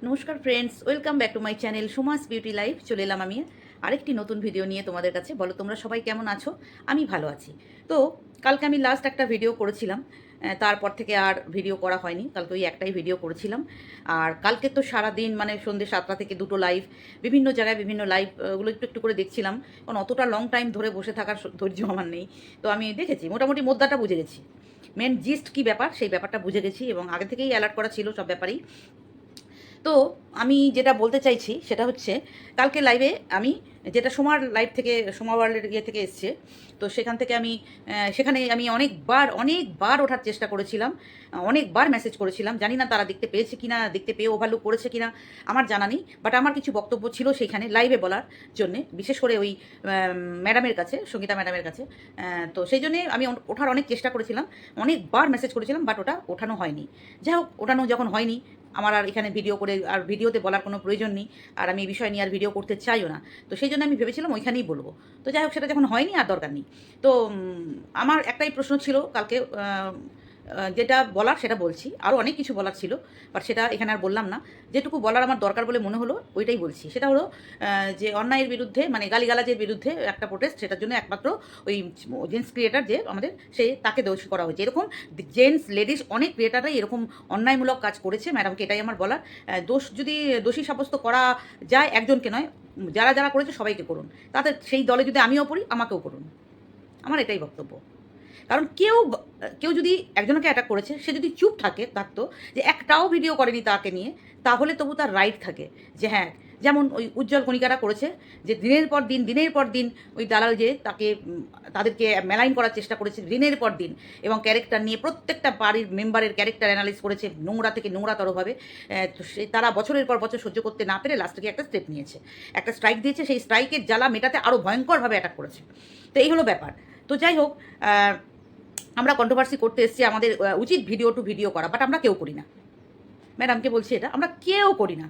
নমস্কার friends, welcome back to my channel Suma's beauty life. চলে এলাম আমি আরেকটি নতুন ভিডিও নিয়ে তোমাদের কাছে। বলো তোমরা সবাই কেমন আছো? আমি ভালো আছি। তো কালকে আমি লাস্ট একটা ভিডিও করেছিলাম, তারপর থেকে আর ভিডিও করা হয়নি। কালকে ওই একটাই ভিডিও করেছিলাম। আর কালকে তো সারাদিন মানে সন্ধ্যে 7টা থেকে 2টো লাইভ, বিভিন্ন জায়গায় বিভিন্ন লাইভ, ওগুলো একটু একটু করে দেখছিলাম। কারণ অতটা লং টাইম ধরে বসে থাকার ধৈর্য আমার নেই। তো আমি দেখেছি, মোটামুটি মোদ্দাটা বুঝে গেছি, মেন জিস্ট কী ব্যাপার সেই ব্যাপারটা বুঝে গেছি, এবং আগে থেকেই অ্যালার্ট করা ছিল সব ব্যাপারেই। তো আমি যেটা বলতে চাইছি সেটা হচ্ছে, কালকে লাইভে আমি যেটা সোমার লাইভ থেকে, সোমা ওয়ার্ল্ডের ইয়ে থেকে এসছে, তো সেখান থেকে আমি সেখানে আমি অনেকবার ওঠার চেষ্টা করেছিলাম, অনেকবার মেসেজ করেছিলাম। জানি না তারা দেখতে পেয়েছে কিনা, দেখতে পেয়ে ওভারলুক করেছে কিনা আমার জানা নেই, বাট আমার কিছু বক্তব্য ছিল সেইখানে লাইভে বলার জন্যে, বিশেষ করে ওই ম্যাডামের কাছে, সঙ্গীতা ম্যাডামের কাছে। তো সেই জন্যে আমি ওঠার অনেক চেষ্টা করেছিলাম, অনেকবার মেসেজ করেছিলাম, বাট ওটা ওঠানো হয়নি। যাই হোক, ওঠানো যখন হয়নি, আমার আর এখানে ভিডিও করে আর ভিডিওতে বলার কোনো প্রয়োজন নেই, আর আমি এই বিষয় নিয়ে আর ভিডিও করতে চাইও না। তো সেই জন্য আমি ভেবেছিলাম ওইখানেই বলবো। তো যাই হোক, সেটা যখন হয়নি আর দরকার নেই। তো আমার একটাই প্রশ্ন ছিল কালকে, যেটা বলার সেটা বলছি, আরও অনেক কিছু বলার ছিল, বাট সেটা এখানে আর বললাম না। যেটুকু বলার আমার দরকার বলে মনে হলো ওইটাই বলছি। সেটা হলো যে অন্যায়ের বিরুদ্ধে, মানে গালিগালাজের বিরুদ্ধে একটা প্রোটেস্ট, সেটার জন্য একমাত্র ওই জেন্টস ক্রিয়েটার যে আমাদের, তাকে দোষী করা হয়েছে। এরকম জেন্টস লেডিস অনেক ক্রিয়েটাররাই এরকম অন্যায়মূলক কাজ করেছে। ম্যাডামকে এটাই আমার বলার, যদি দোষী সাব্যস্ত করা যায়, একজনকে নয়, যারা যারা করেছে সবাইকে করুন। তাতে সেই দলে যদি আমিও পড়ি, আমাকেও করুন। আমার এটাই বক্তব্য। কারণ কেউ যদি একজনকে অ্যাটাক করেছে, সে যদি চুপ থাকতো, যে একটাও ভিডিও করেনি তাকে নিয়ে, তাহলে তবু তার রাইট থাকে যে হ্যাঁ, যেমন ওই উজ্জ্বল কণিকারা করেছে, যে দিনের পর দিন ওই দালাল যে তাদেরকে মেলাইন করার চেষ্টা করেছে দিনের পর দিন, এবং ক্যারেক্টার নিয়ে প্রত্যেকটা বাড়ির মেম্বারের ক্যারেক্টার অ্যানালাইজ করেছে নোংরা থেকে নোংরাতরভাবে। তো তারা বছরের পর বছর সহ্য করতে না পেরে লাস্টে একটা স্টেপ নিয়েছে, একটা স্ট্রাইক দিয়েছে, সেই স্ট্রাইকের জ্বালা মেটাতে আরও ভয়ঙ্করভাবে অ্যাটাক করেছে। তো এই হলো ব্যাপার। তো যাই হোক, আমরা কন্ট্রোভার্সি করতে এসেছি, আমাদের উচিত ভিডিও টু ভিডিও করা, বাট আমরা কেউ করি না। ম্যাডামকে বলছি, এটা আমরা কেউ করি না।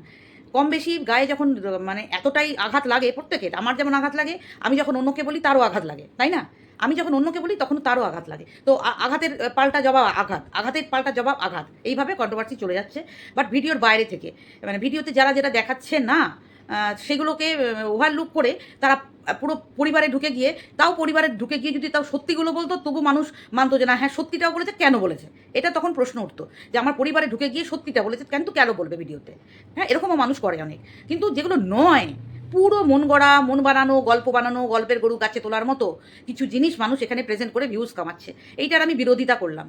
কম বেশি গায়ে যখন মানে এতটাই আঘাত লাগে প্রত্যেকের, আমার যেমন আঘাত লাগে, আমি যখন অন্যকে বলি তারও আঘাত লাগে, তাই না? আমি যখন অন্যকে বলি তখন তারও আঘাত লাগে। তো আঘাতের পাল্টা জবাব আঘাত, আঘাতের পাল্টা জবাব আঘাত, এইভাবে কন্ট্রোভার্সি চলে যাচ্ছে। বাট ভিডিওর বাইরে থেকে, মানে ভিডিওতে যারা যেটা দেখাচ্ছে না, সেগুলোকে ওভারলুক করে তারা পুরো পরিবারে ঢুকে গিয়ে, যদি তাও সত্যিগুলো বলতো, তবু মানুষ মানতো যে না, হ্যাঁ সত্যিটাও বলেছে, কেন বলেছে। এটা তখন প্রশ্ন উঠতো যে আমার পরিবারে ঢুকে গিয়ে সত্যিটা বলেছে, কিন্তু কেন বলবে ভিডিওতে। হ্যাঁ, এরকমও মানুষ করে অনেক। কিন্তু যেগুলো নয়, পুরো মন গড়া, মন বানানো, গল্প বানানো, গল্পের গরু গাছে তোলার মতো কিছু জিনিস মানুষ এখানে প্রেজেন্ট করে ভিউজ কামাচ্ছে। এইটার আমি বিরোধিতা করলাম।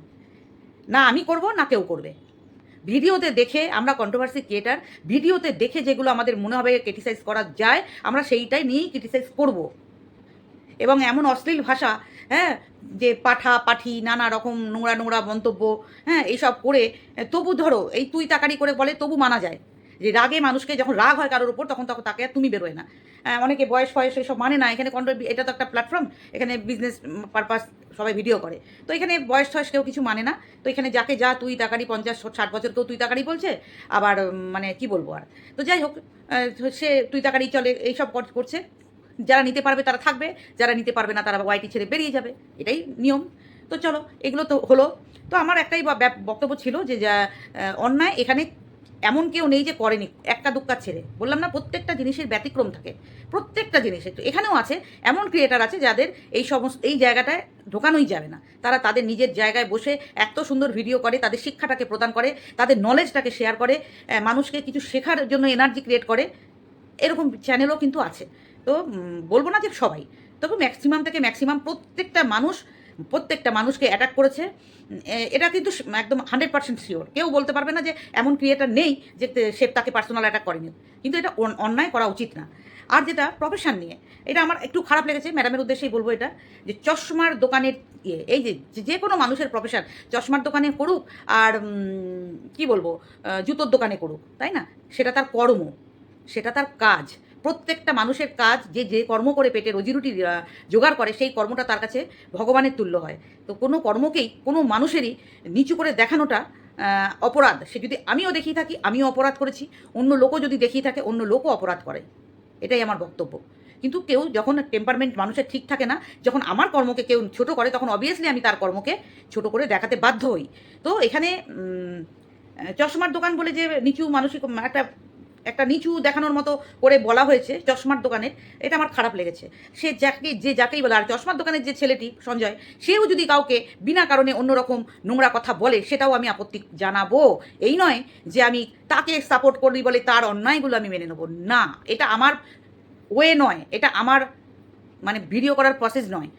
না আমি করব, না কেউ করবে। ভিডিওতে দেখে, আমরা কন্ট্রোভার্সি ক্রিয়েটার, ভিডিওতে দেখে যেগুলো আমাদের মনে হবে ক্রিটিসাইজ করা যায়, আমরা সেইটাই নিয়েই ক্রিটিসাইজ করব। এবং এমন অশ্লীল ভাষা, হ্যাঁ, যে পাঠি নানা রকম নোংরা নোংরা মন্তব্য, হ্যাঁ, এইসব করে, তবু ধরো এই তুই তাকারি করে বলে, তবু মানা যায়। যে রাগে মানুষকে, যখন রাগ হয় কারোর উপর, তখন তাকে আর তুমি বেরোয় না। অনেকে বয়স এসব মানে না। এখানে এটা তো একটা প্ল্যাটফর্ম, এখানে বিজনেস পারপাস সবাই ভিডিও করে। তো এখানে বয়স কেউ কিছু মানে না। তো এখানে যাকে যা তুই তাকারি, 50-60 বছর কেউ তুই তাকারি বলছে, আবার মানে কি বলবো আর। তো যাই হোক, সে তুই তাকারি চলে, এইসব করছে। যারা নিতে পারবে তারা থাকবে, যারা নিতে পারবে না তারা ওয়াইটি ছেড়ে বেরিয়ে যাবে, এটাই নিয়ম। তো চলো, এগুলো তো হলো। তো আমার একটাই বক্তব্য ছিল যে যা অন্যায় এখানে এমন কেউ নেই যে করেনি, একটা দুক্কা ছেড়ে। বললাম না, প্রত্যেকটা জিনিসের ব্যতিক্রম থাকে, প্রত্যেকটা জিনিসের। তো এখানেও আছে, এমন ক্রিয়েটার আছে যাদের এই জায়গাটায় ঢোকানোই যাবে না। তারা তাদের নিজের জায়গায় বসে এত সুন্দর ভিডিও করে, তাদের শিক্ষাটাকে প্রদান করে, তাদের নলেজটাকে শেয়ার করে, মানুষকে কিছু শেখার জন্য এনার্জি ক্রিয়েট করে। এরকম চ্যানেলও কিন্তু আছে। তো বলবো না যে সবাই, তবে ম্যাক্সিমাম প্রত্যেকটা মানুষকে অ্যাটাক করেছে। এটা কিন্তু একদম 100% শিওর। কেউ বলতে পারবে না যে এমন ক্রিয়েটার নেই যে সে তাকে পার্সোনাল অ্যাটাক করেনি। কিন্তু এটা অন্যায় করা উচিত না। আর যেটা প্রফেশন নিয়ে, এটা আমার একটু খারাপ লেগেছে, ম্যাডামের উদ্দেশ্যেই বলবো এটা, যে চশমার দোকানের এই যে কোনো মানুষের প্রফেশন, চশমার দোকানে করুক আর কি বলবো, জুতোর দোকানে করুক, তাই না? সেটা তার কর্ম, সেটা তার কাজ। প্রত্যেকটা মানুষের কাজ, যে কর্ম করে পেটে রুজি জোগাড় করে, সেই কর্মটা তার কাছে ভগবানের তুল্য হয়। তো কোনো কর্মকেই, কোনো মানুষেরই নিচু করে দেখানোটা অপরাধ। সে যদি আমিও দেখিয়ে থাকি, আমিও অপরাধ করেছি, অন্য লোকও যদি দেখিয়ে থাকে, অন্য লোকও অপরাধ করে। এটাই আমার বক্তব্য। কিন্তু কেউ যখন টেম্পারমেন্ট মানুষের ঠিক থাকে না, যখন আমার কর্মকে কেউ ছোট করে, তখন অবভিয়াসলি আমি তার কর্মকে ছোট করে দেখাতে বাধ্য হই। তো এখানে চশমার দোকান বলে যে নিচু মানসিক একটা একটা নিচু দেখানোর মতো করে বলা হয়েছে চশমার দোকানের, এটা আমার খারাপ লেগেছে। সে যাকেই বলে, আর চশমার দোকানের যে ছেলেটি সঞ্জয়, সেও যদি কাউকে বিনা কারণে অন্যরকম নোংরা কথা বলে সেটাও আমি আপত্তি জানাবো। এই নয় যে আমি তাকে সাপোর্ট করি বলে তার অন্যায়গুলো আমি মেনে নেবো, না, এটা আমার ওয়ে নয়, এটা আমার মানে ভিডিও করার প্রসেস নয়।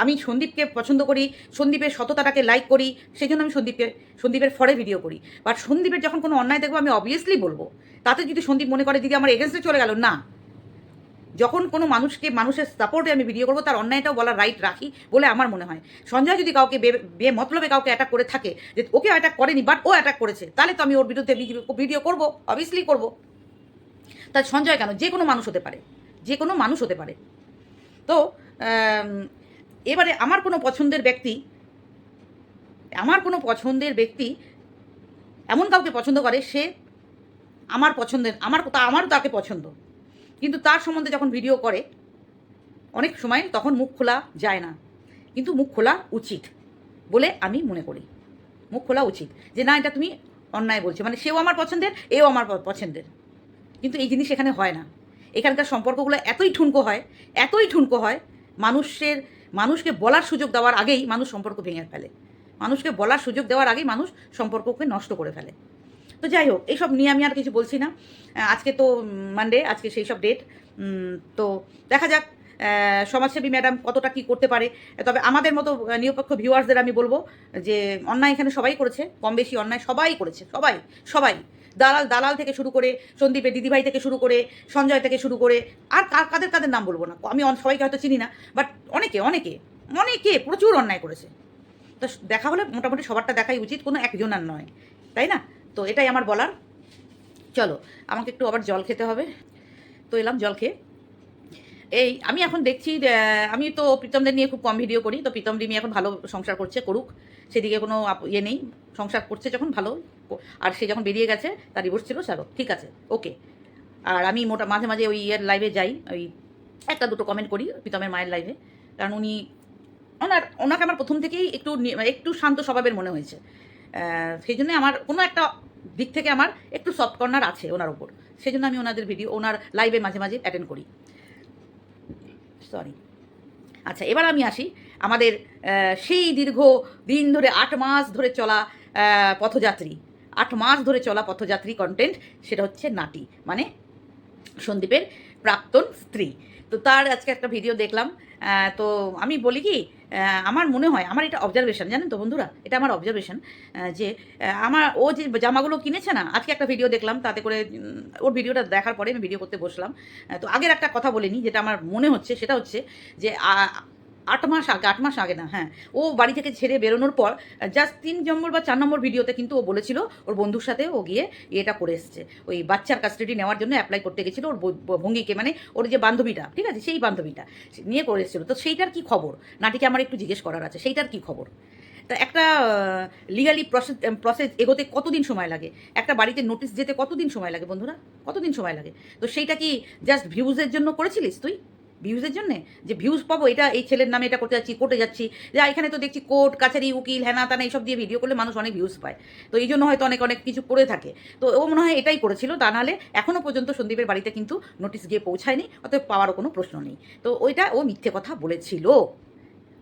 আমি সন্দীপকে পছন্দ করি, সন্দীপের সততাটাকে লাইক করি, সেই জন্য আমি সন্দীপের ফরে ভিডিও করি। বাট সন্দীপের যখন কোনো অন্যায় দেখবো আমি অবভিয়াসলি বলবো। তাতে যদি সন্দীপ মনে করে দিদি আমার এগেনস্টে চলে গেল, না, যখন কোনো মানুষের সাপোর্টে আমি ভিডিও করবো তার অন্যায়টাও বলার রাইট রাখি বলে আমার মনে হয়। সঞ্জয় যদি কাউকে মতলবে কাউকে অ্যাটাক করে থাকে, যে ওকে অ্যাটাক করেনি বাট ও অ্যাটাক করেছে, তাহলে তো আমি ওর বিরুদ্ধে ভিডিও করবো, অবভিয়াসলি করবো। তা সঞ্জয় কেন, যে কোনো মানুষ হতে পারে, যে কোনো মানুষ হতে পারে। তো এবারে আমার কোনো পছন্দের ব্যক্তি এমন কাউকে পছন্দ করে, সে আমারও তাকে পছন্দ, কিন্তু তার সম্বন্ধে যখন ভিডিও করে অনেক সময় তখন মুখ খোলা যায় না, কিন্তু মুখ খোলা উচিত বলে আমি মনে করি। মুখ খোলা উচিত যে না, এটা তুমি অন্যায় বলছো, মানে সেও আমার পছন্দের, এও আমার পছন্দের, কিন্তু এই জিনিস এখানে হয় না। এখানকার সম্পর্কগুলো এতই ঠুনকো হয়, মানুষকে বলার সুযোগ দেওয়ার আগেই মানুষ সম্পর্ক ভেঙে ফেলে, মানুষকে বলার সুযোগ দেওয়ার আগেই মানুষ সম্পর্ককে নষ্ট করে ফেলে। তো যাই হোক, এইসব নিয়ে আমি আর কিছু বলছি না। আজকে তো মানডে, আজকে সেই সব ডেট। তো দেখা যাক সমাজসেবী ম্যাডাম কতটা কী করতে পারে। তবে আমাদের মতো নিরপেক্ষ ভিউয়ার্সদের আমি বলবো যে অন্যায় এখানে সবাই করেছে, কম বেশি অন্যায় সবাই করেছে, সবাই দালাল থেকে শুরু করে, সন্দীপের দিদিভাই থেকে শুরু করে, সঞ্জয় থেকে শুরু করে, আর কাদের নাম বলবো না, আমি সবাইকে হয়তো চিনি না, বাট অনেকে প্রচুর অন্যায় করেছে। তো দেখা হলে মোটামুটি সবারটা দেখাই উচিত, কোনো একজন আর নয়, তাই না? তো এটাই আমার বলার। চলো, আমাকে একটু আবার জল খেতে হবে। তো এলাম জল খেয়ে। আমি এখন দেখছি, আমি তো প্রীতমদের নিয়ে খুব কম ভিডিও করি, তো প্রীতম রিমি এখন ভালো সংসার করুক, সেদিকে কোনো ইয়ে নেই। সংসার করছে যখন ভালো, আর সে যখন বেরিয়ে গেছে, তার ডিভোর্স ছিল, চলো ঠিক আছে, ওকে। আর আমি মাঝে মাঝে ওই লাইভে যাই, ওই একটা দুটো কমেন্ট করি প্রীতমের মায়ের লাইভে, কারণ ওনাকে আমার প্রথম থেকেই একটু শান্ত স্বভাবের মনে হয়েছে। সেই জন্য আমার কোনো একটা দিক থেকে আমার একটু সফট কর্নার আছে ওনার ওপর, সেই জন্য আমি ওনার লাইভে মাঝে মাঝে অ্যাটেন্ড করি। সরি। আচ্ছা, এবার আমি আসি আমাদের সেই দীর্ঘ দিন ধরে 8 মাস ধরে চলা পথযাত্রী কন্টেন্ট, সেটা হচ্ছে নাটি, মানে সন্দীপের প্রাক্তন স্ত্রী। তো তার আজকে একটা ভিডিও দেখলাম। তো আমি বলি কি, আমার মনে হয়, আমার এটা অবজারভেশন, জানেন তো বন্ধুরা, এটা আমার অবজারভেশন, যে ও যে জামাগুলো কিনেছে না, আজকে একটা ভিডিও দেখলাম, তাতে করে ওর ভিডিওটা দেখার পরে আমি ভিডিও করতে বসলাম। তো আগের একটা কথা বলিনি, যেটা আমার মনে হচ্ছে, সেটা হচ্ছে যে 8 মাস আগে না, হ্যাঁ, ও বাড়ি থেকে ছেড়ে বেরোনোর পর জাস্ট 3 নম্বর বা 4 নম্বর ভিডিওতে কিন্তু ও বলেছিল ওর বন্ধুর সাথে ও গিয়ে এটা করে এসছে, ওই বাচ্চার কাস্টাডি নেওয়ার জন্য অ্যাপ্লাই করতে গেছিলো ওর ভঙ্গিকে, মানে ওর যে বান্ধবীটা, ঠিক আছে, সেই বান্ধবীটা নিয়ে করে এসেছিলো। তো সেইটার কি খবর, নাটিকে আমার একটু জিজ্ঞেস করার আছে, সেইটার কি খবর। তা একটা লিগালি প্রসেস এগোতে কতদিন সময় লাগে, একটা বাড়িতে নোটিশ যেতে কতদিন সময় লাগে বন্ধুরা, কতদিন সময় লাগে? তো সেইটা কি জাস্ট ভিউজের জন্য করেছিলিস তুই? ভিউজের জন্যে, যে ভিউজ পাবো, এটা এই ছেলের নামে এটা করতে যাচ্ছি, কোর্টে যাচ্ছি, যা এখানে তো দেখছি কোর্ট কাছারি উকিল হ্যানা তানা এইসব দিয়ে ভিডিও করলে মানুষ অনেক ভিউজ পায়, তো এই জন্য হয়তো অনেক কিছু করে থাকে। তো ও মনে হয় এটাই করেছিল, তা নাহলে এখনও পর্যন্ত সন্দীপের বাড়িতে কিন্তু নোটিশ গিয়ে পৌঁছায়নি, অতএব পাওয়ারও কোনো প্রশ্ন নেই। তো ওইটা ও মিথ্যে কথা বলেছিল,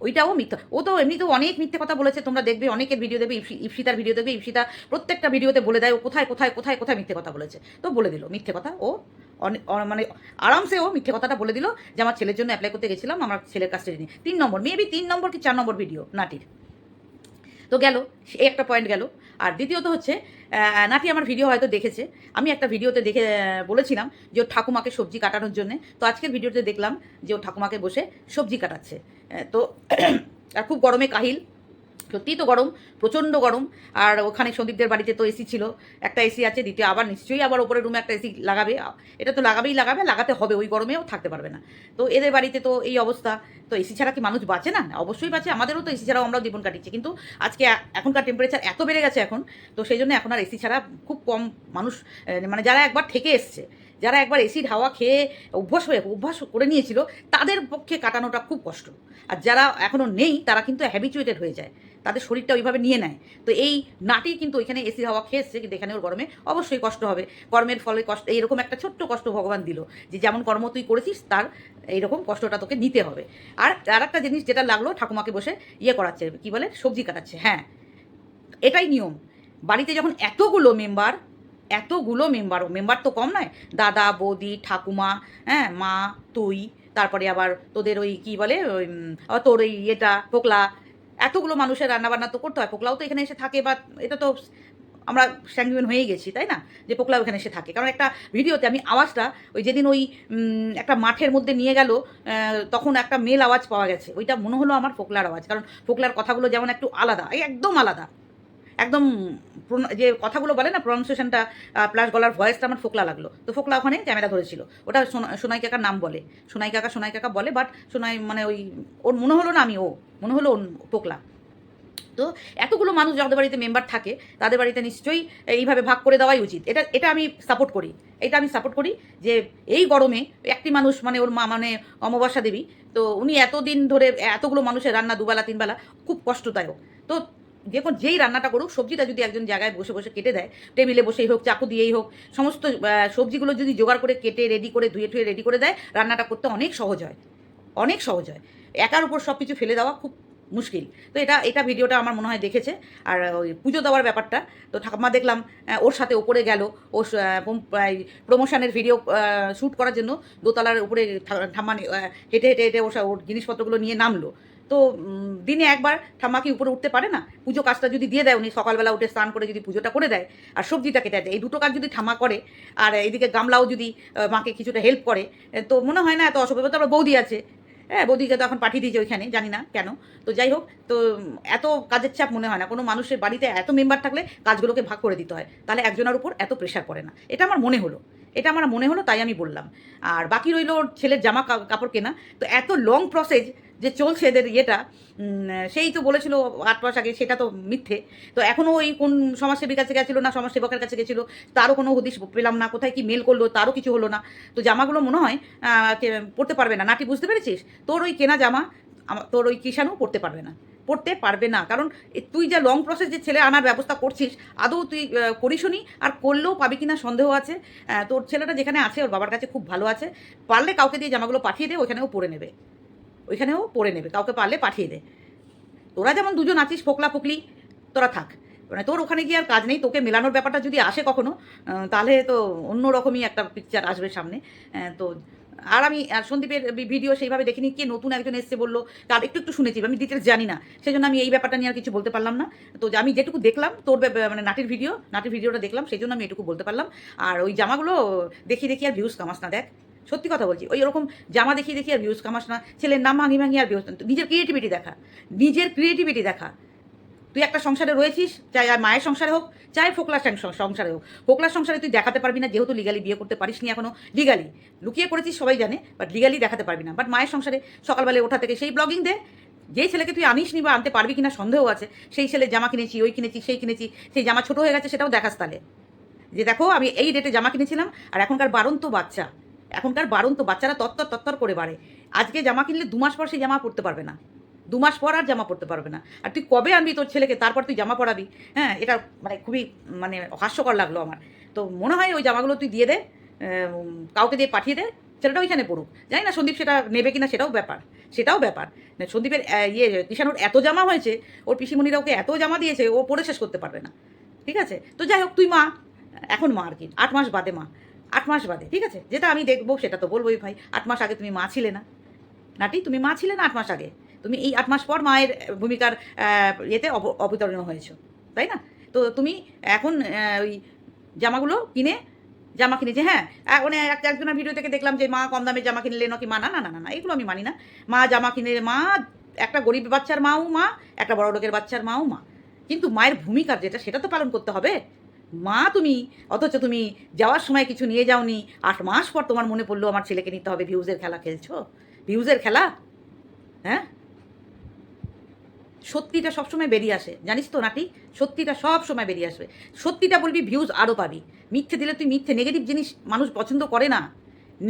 ওইটাও মিথ্যা। ও তো এমনিতেও অনেক মিথ্যে কথা বলেছে, তোমরা দেখবে অনেকের ভিডিও দেবে, ইপসিতার ভিডিও দেবে, ইপসিতা প্রত্যেকটা ভিডিওতে বলে দেয় ও কোথায় মিথ্যে কথা বলেছে। তো বলে দিল মিথ্যে কথা, ও মানে আরামসে ও মিথ্যে কথাটা বলে দিল যে আমার ছেলের জন্য অ্যাপ্লাই করতে গেছিলাম, আমার ছেলের কাস্টাডি নিয়ে। 3 নম্বর, মেবি 3 নম্বর কি 4 নম্বর ভিডিও নাটির। তো গেল, এই একটা পয়েন্ট গেল। আর দ্বিতীয়ত হচ্ছে, নাটি আমার ভিডিও হয়তো দেখেছে, আমি একটা ভিডিওতে দেখে বলেছিলাম যে ওর ঠাকুমাকে সবজি কাটানোর জন্যে। তো আজকের ভিডিওতে দেখলাম যে ওর ঠাকুমাকে বসে সবজি কাটাচ্ছে। তো আর খুব গরমে কাহিল, সত্যিই তো গরম, প্রচণ্ড গরম। আর ওখানে সন্দীপদের বাড়িতে তো এসি ছিল, একটা এসি আছে, দ্বিতীয় আবার নিশ্চয়ই আবার ওপরের রুমে একটা এসি লাগাবে, এটা তো লাগাতে হবে, ওই গরমেও থাকতে পারবে না। তো এদের বাড়িতে তো এই অবস্থা, তো এসি ছাড়া কি মানুষ বাঁচে না? অবশ্যই বাঁচে, আমাদেরও তো এসি ছাড়াও আমরাও জীবন কাটিয়েছি, কিন্তু আজকে এখনকার টেম্পারেচার এত বেড়ে গেছে এখন, তো সেই জন্য এখন আর এসি ছাড়া খুব কম মানুষ, মানে যারা একবার থেকে এসছে, যারা একবার এসির হাওয়া খেয়ে অভ্যাস করে নিয়েছিল, তাদের পক্ষে কাটানোটা খুব কষ্ট। আর যারা এখনও নেই তারা কিন্তু হ্যাবিচুয়েটেড হয়ে যায়, তাদের শরীরটা ওইভাবে নিয়ে নেয়। তো এই নাটি কিন্তু ওইখানে এসির হাওয়া খেয়েছে, কিন্তু এখানে ওর গরমে অবশ্যই কষ্ট হবে। কর্মের ফলে কষ্ট, এইরকম একটা ছোট্ট কষ্ট ভগবান দিল যে যেমন কর্ম তুই করেছিস তার এইরকম কষ্টটা তোকে নিতে হবে। আর একটা জিনিস যেটা লাগলো, ঠাকুমাকে বসে ইয়ে করাচ্ছে, কি বলে, সবজি কাটাচ্ছে। হ্যাঁ, এটাই নিয়ম। বাড়িতে যখন এতগুলো মেম্বার তো কম নয়, দাদা, বৌদি, ঠাকুমা, হ্যাঁ, মা, তুই, তারপরে আবার তোদের ওই কী বলে, ওই তোর ওই ইয়েটা পোকলা, এতগুলো মানুষের রান্নাবান্না তো করতে হয়। পোকলাও তো এখানে এসে থাকে, বা এটা তো আমরা স্যাঙ্গুইন হয়েই গেছি, তাই না, যে পোকলাও এখানে এসে থাকে। কারণ একটা ভিডিওতে আমি আওয়াজটা, ওই যেদিন ওই একটা মাঠের মধ্যে নিয়ে গেল, তখন একটা মেল আওয়াজ পাওয়া গেছে, ওইটা মনে হলো আমার পোকলার আওয়াজ। কারণ পোকলার কথাগুলো যেমন একটু আলাদা, একদম আলাদা, একদম যে কথাগুলো বলে না, প্রনাউন্সিয়েশনটা প্লাস গলার ভয়েসটা আমার ফোকলা লাগলো। তো ফোকলা ওখানে ক্যামেরা ধরেছিল, ওটা সোনাই কাকার নাম বলে, সোনাই কাকা বলে, বাট সোনাই মানে ওই ওর মনে হলো না আমি, ও মনে হলো পোকলা। তো এতগুলো মানুষ যাদের বাড়িতে মেম্বার থাকে তাদের বাড়িতে নিশ্চয়ই এইভাবে ভাগ করে দেওয়াই উচিত। এটা আমি সাপোর্ট করি যে এই গরমে একটি মানুষ, মানে ওর মা, মানে অমাবস্যা দেবী, তো উনি এতদিন ধরে এতগুলো মানুষের রান্না দুবেলা তিনবেলা, খুব কষ্টদায়ক। তো যেই রান্নাটা করুক, সবজিটা যদি একজন জায়গায় বসে বসে কেটে দেয়, টেবিলে বসেই হোক, চাকু দিয়েই হোক, সমস্ত সবজিগুলো যদি জোগাড় করে কেটে রেডি করে ধুয়ে রেডি করে দেয়, রান্নাটা করতে অনেক সহজ হয়। একার উপর সব কিছু ফেলে দেওয়া খুব মুশকিল। তো এটা ভিডিওটা আমার মনে হয় দেখেছে। আর ওই পুজো দেওয়ার ব্যাপারটা, তো ঠাকুমা দেখলাম ওর সাথে ওপরে গেল, ও প্রমোশনের ভিডিও শ্যুট করার জন্য দোতলার উপরে ঠাম্মা হেঁটে হেঁটে হেঁটে ওর জিনিসপত্রগুলো নিয়ে নামলো। তো দিনে একবার ঠাম্মা কি উপরে উঠতে পারে না? পুজো কাজটা যদি দিয়ে দেয়, উনি সকালবেলা উঠে স্নান করে যদি পুজোটা করে দেয় আর সবজিটা কেটে দেয়, এই দুটো কাজ যদি ঠাম্মা করে, আর এইদিকে গামলাও যদি মাকে কিছুটা হেল্প করে, তো মনে হয় না এত অসুবিধা। তারপর বৌদি আছে, হ্যাঁ, বৌদিকে তো এখন পাঠিয়ে দিয়েছে ওইখানে, জানি না কেন। তো যাই হোক, তো এত কাজের চাপ মনে হয় না। কোনো মানুষের বাড়িতে এত মেম্বার থাকলে কাজগুলোকে ভাগ করে দিতে হয়, তাহলে একজনের উপর এত প্রেশার পড়ে না। এটা আমার মনে হলো, তাই আমি বললাম। আর বাকি রইল ওর ছেলের জামা কাপড় কেনা। তো এত লং প্রসেস যে চলছে এদের ইয়েটা, সেই তো বলেছিল 8 মাস আগে, সেটা তো মিথ্যে। তো এখনও ওই কোন সমাজসেবীর কাছে গেছিলো না সমাজসেবকের কাছে গেছিলো, তারও কোনো হদিশ পেলাম না, কোথায় কি মেল করলো তারও কিছু হলো না। তো জামাগুলো মনে হয় পড়তে পারবে না। নাটি, বুঝতে পেরেছিস? তোর ওই কেনা জামা তোর ওই কিষাণও পড়তে পারবে না। কারণ তুই যা লং প্রসেস যে ছেলে আনার ব্যবস্থা করছিস, আদৌ তুই করিসনি, আর করলেও পাবি কিনা সন্দেহ আছে। তোর ছেলেটা যেখানে আছে ওর বাবার কাছে খুব ভালো আছে, পারলে কাউকে দিয়ে জামাগুলো পাঠিয়ে দে, ওইখানেও পরে নেবে, কাউকে পারলে পাঠিয়ে দে। তোরা যেমন দুজন আছিস, ফোকলা ফোকলি, তোরা থাক, মানে তোর ওখানে গিয়ে আর কাজ নেই। তোকে মেলানোর ব্যাপারটা যদি আসে কখনো, তাহলে তো অন্য রকমই একটা পিকচার আসবে সামনে। তো আর আমি সন্দীপের ভিডিও সেইভাবে দেখিনি, কে নতুন একজন এসছে বললো, তার একটু শুনেছি, আমি ডিটেলস জানি না, সেই জন্য আমি এই ব্যাপারটা নিয়ে আর কিছু বলতে পারলাম না। তো আমি যেটুকু দেখলাম তোর মানে নাটির ভিডিওটা দেখলাম, সেই জন্য আমি এটুকু বলতে পারলাম। আর ওই জামাগুলো দেখি আর ভিউজ কামাস না, দেখ, সত্যি কথা বলছি, ওই রকম জামা দেখি আর ভিউজ কামাস না, ছেলের নাম ভাঙি আর ভিউজ। নিজের ক্রিয়েটিভিটি দেখা। তুই একটা সংসারে রয়েছিস, চাই আর মায়ের সংসারে হোক, চাই ফোকলার সংসারে হোক, ফোকলার সংসারে তুই দেখাতে পারবি না, যেহেতু লিগালি বিয়ে করতে পারিস নি এখনো, লিগালি লুকিয়ে করেছিস সবাই জানে, বাট লিগালি দেখাতে পারবি না। বাট মায়ের সংসারে সকালবেলা ওঠা থেকে সেই ব্লগিং দে। যেই ছেলেকে তুই আনিস নি বা আনতে পারবি কিনা সন্দেহ আছে, সেই ছেলে জামা কিনেছি, ওই কিনেছি, সেই কিনেছি, সেই জামা ছোট হয়ে গেছে, সেটাও দেখাস তাহলে, যে দেখো আমি এই রেটে জামা কিনেছিলাম। আর এখনকার বাচ্চারা তত্তর করে বাড়ে। আজকে জামা কিনলে 2 মাস পর সেই জামা পরতে পারবে না, 2 মাস পর আর জামা পরতে পারবে না। আর তুই কবে আনবি তোর ছেলেকে, তারপর তুই জামা পরাবি? হ্যাঁ, এটা মানে খুবই মানে হাস্যকর লাগলো আমার। তো মনে হয় ওই জামাগুলো তুই দিয়ে দে, কাউকে দিয়ে পাঠিয়ে দে, ছেলেটা ওইখানে পড়ুক। জানি না সন্দীপ সেটা নেবে কিনা, সেটাও ব্যাপার। সন্দীপের কিষাণুর এত জামা হয়েছে, ওর পিসিমণিরা ওকে এত জামা দিয়েছে, ও পরে শেষ করতে পারবে না। ঠিক আছে, তো যাই হোক, তুই মা, এখন মা আর কি, 8 মাস বাদে মা, 8 মাস বাদে, ঠিক আছে, যেটা আমি দেখবো সেটা তো বলবোই ভাই। 8 মাস আগে তুমি মা ছিলে না নাটি, তুমি মা ছিলে না 8 মাস আগে? তুমি এই 8 মাস পর মায়ের ভূমিকার ইয়েতে অবতরণ হয়েছো, তাই না? তো তুমি এখন ওই জামা কিনেছে, হ্যাঁ, মানে একজনের ভিডিও থেকে দেখলাম যে মা কম দামে জামা কিনলে নাকি মা, না, এগুলো আমি মানি না। মা জামা কিনে, মা একটা গরিব বাচ্চার মাও মা, একটা বড় লোকের বাচ্চার মাও মা, কিন্তু মায়ের ভূমিকার যেটা, সেটা তো পালন করতে হবে। মা তুমি, অথচ তুমি যাওয়ার সময় কিছু নিয়ে যাওনি, 8 মাস পর তোমার মনে পড়লো আমার ছেলেকে নিতে হবে। ভিউজের খেলা খেলছো, ভিউজের খেলা। হ্যাঁ, সত্যিটা সবসময় বেরিয়ে আসে, জানিস তো নাটি, সত্যিটা সব সময় বেরিয়ে আসবে। সত্যিটা বলবি, ভিউজ আরও পাবি। মিথ্যে দিলে তুই মিথ্যে, নেগেটিভ জিনিস মানুষ পছন্দ করে না।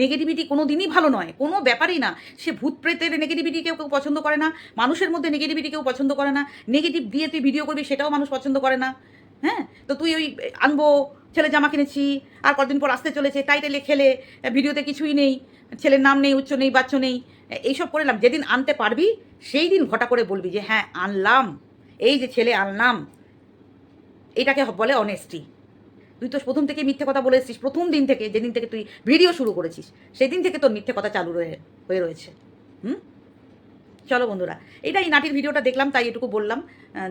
নেগেটিভিটি কোনো দিনই ভালো নয়, কোনো ব্যাপারই না। সে ভূত প্রেতের নেগেটিভিটি কেউ কেউ পছন্দ করে না, মানুষের মধ্যে নেগেটিভিটি কেউ পছন্দ করে না, নেগেটিভ দিয়ে তুই ভিডিও করবি সেটাও মানুষ পছন্দ করে না। হ্যাঁ, তো তুই ওই আনবো, ছেলে জামা কিনেছি আর কদিন পর আসতে চলেছে, টাইটেলে খেলে, ভিডিওতে কিছুই নেই, ছেলের নাম নেই, উচ্চ নেই, বাচ্চ নেই, এইসব করলাম। যেদিন আনতে পারবি সেই দিন ঘটা করে বলবি যে হ্যাঁ আনলাম, এই যে ছেলে আনলাম, এটাকে বলে অনেস্টি। তুই তো প্রথম থেকে মিথ্যে কথা বলে এসেছিস, প্রথম দিন থেকে, যেদিন থেকে তুই ভিডিও শুরু করেছিস সেই দিন থেকে তোর মিথ্যে কথা চালু হয়ে রয়েছে। হুম, চলো বন্ধুরা, এটাই নাটির ভিডিওটা দেখলাম তাই এটুকু বললাম,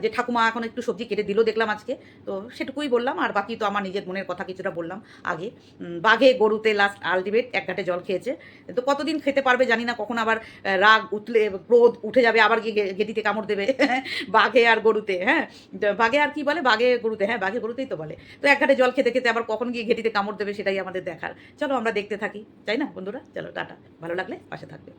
যে ঠাকুমা এখন একটু সবজি কেটে দিল দেখলাম আজকে, তো সেটুকুই বললাম। আর বাকি তো আমার নিজের মনের কথা কিছুটা বললাম আগে। বাঘে গরুতে লাস্ট আলটিমেট এক ঘাটে জল খেয়েছে, তো কতদিন খেতে পারবে জানি না, কখন আবার রাগ উঠলে, ক্রোধ উঠে যাবে, আবার গিয়ে গেটিতে কামড় দেবে বাঘে আর গরুতে। হ্যাঁ, বাঘে আর কি বলে, বাঘে গরুতে, হ্যাঁ বাঘে গরুতেই তো বলে। তো এক ঘাটে জল খেতে খেতে আবার কখন গিয়ে ঘেটিতে কামড় দেবে সেটাই আমাদের দেখার। চলো আমরা দেখতে থাকি, তাই না বন্ধুরা? চলো টাটা, ভালো লাগলে পাশে থাকবে।